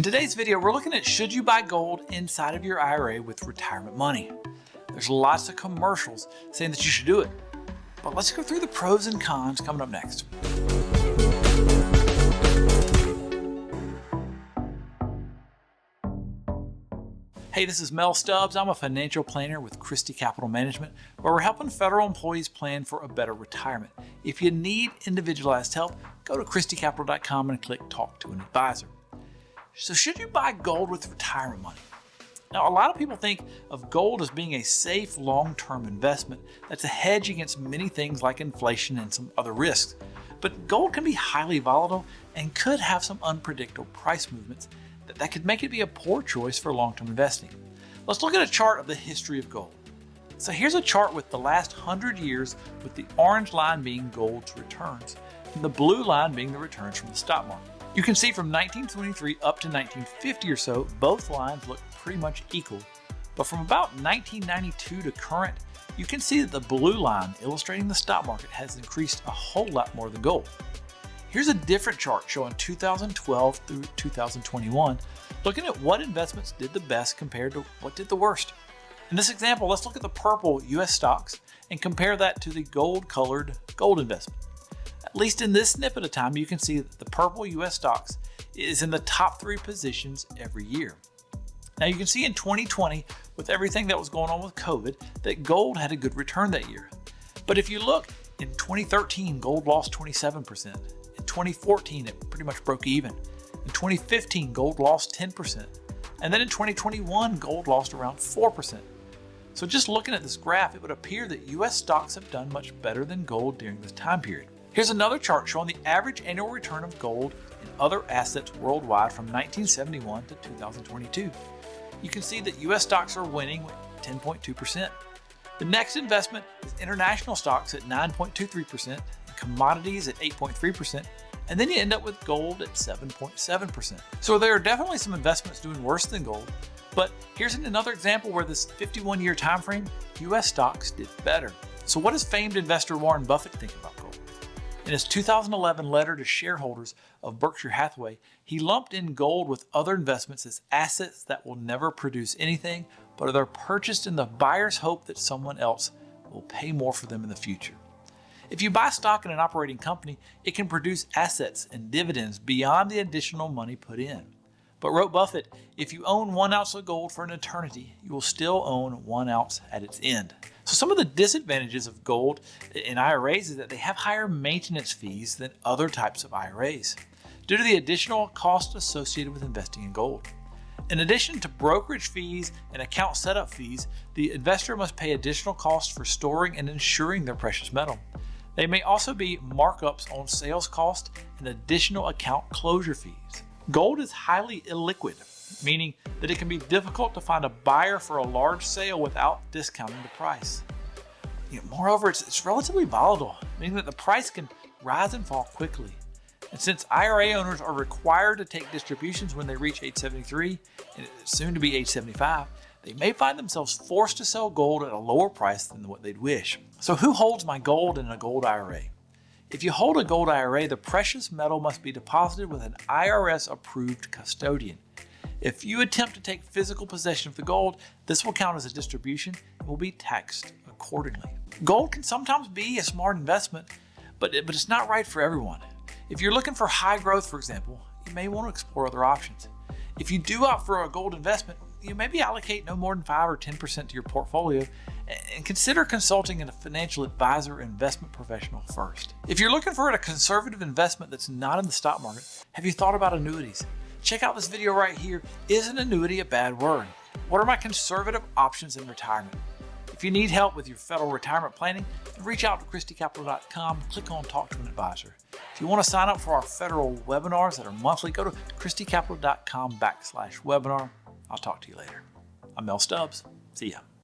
In today's video, we're looking at should you buy gold inside of your IRA with retirement money. There's lots of commercials saying that you should do it, but let's go through the pros and cons coming up next. Hey, this is Mel Stubbs. I'm a financial planner with Christy Capital Management, where we're helping federal employees plan for a better retirement. If you need individualized help, go to christycapital.com and click Talk to an Advisor. So should you buy gold with retirement money? Now, a lot of people think of gold as being a safe long-term investment that's a hedge against many things like inflation and some other risks. But gold can be highly volatile and could have some unpredictable price movements that could make it be a poor choice for long-term investing. Let's look at a chart of the history of gold. So here's a chart with the last 100 years, with the orange line being gold's returns and the blue line being the returns from the stock market. You can see from 1923 up to 1950 or so, both lines look pretty much equal. But from about 1992 to current, you can see that the blue line illustrating the stock market has increased a whole lot more than gold. Here's a different chart showing 2012 through 2021, looking at what investments did the best compared to what did the worst. In this example, let's look at the purple US stocks and compare that to the gold-colored gold investment. At least in this snippet of time, you can see that the purple US stocks is in the top 3 positions every year. Now you can see in 2020, with everything that was going on with COVID, that gold had a good return that year. But if you look, in 2013, gold lost 27%. In 2014, it pretty much broke even. In 2015, gold lost 10%. And then in 2021, gold lost around 4%. So just looking at this graph, it would appear that US stocks have done much better than gold during this time period. Here's another chart showing the average annual return of gold and other assets worldwide from 1971 to 2022. You can see that US stocks are winning with 10.2%. The next investment is international stocks at 9.23%, and commodities at 8.3%, and then you end up with gold at 7.7%. So there are definitely some investments doing worse than gold, but here's another example where this 51-year time frame, US stocks did better. So what does famed investor Warren Buffett think about gold? In his 2011 letter to shareholders of Berkshire Hathaway, he lumped in gold with other investments as assets that will never produce anything, but are purchased in the buyer's hope that someone else will pay more for them in the future. If you buy stock in an operating company, it can produce assets and dividends beyond the additional money put in. But wrote Buffett, if you own 1 ounce of gold for an eternity, you will still own 1 ounce at its end. So some of the disadvantages of gold in IRAs is that they have higher maintenance fees than other types of IRAs, due to the additional cost associated with investing in gold. In addition to brokerage fees and account setup fees, the investor must pay additional costs for storing and insuring their precious metal. There may also be markups on sales costs and additional account closure fees. Gold is highly illiquid, meaning that it can be difficult to find a buyer for a large sale without discounting the price. Moreover, it's relatively volatile, meaning that the price can rise and fall quickly. And since IRA owners are required to take distributions when they reach age 73 and soon to be age 75, they may find themselves forced to sell gold at a lower price than what they'd wish. So who holds my gold in a gold IRA? If you hold a gold IRA, the precious metal must be deposited with an IRS-approved custodian. If you attempt to take physical possession of the gold, this will count as a distribution and will be taxed accordingly. Gold can sometimes be a smart investment, but it's not right for everyone. If you're looking for high growth, for example, you may want to explore other options. If you do opt for a gold investment, you maybe allocate no more than 5 or 10% to your portfolio and consider consulting a financial advisor or investment professional first. If you're looking for a conservative investment that's not in the stock market, have you thought about annuities? Check out this video right here. Is an annuity a bad word? What are my conservative options in retirement? If you need help with your federal retirement planning, then reach out to christycapital.com, click on Talk to an Advisor. If you want to sign up for our federal webinars that are monthly, go to christycapital.com/webinar. I'll talk to you later. I'm Mel Stubbs. See ya.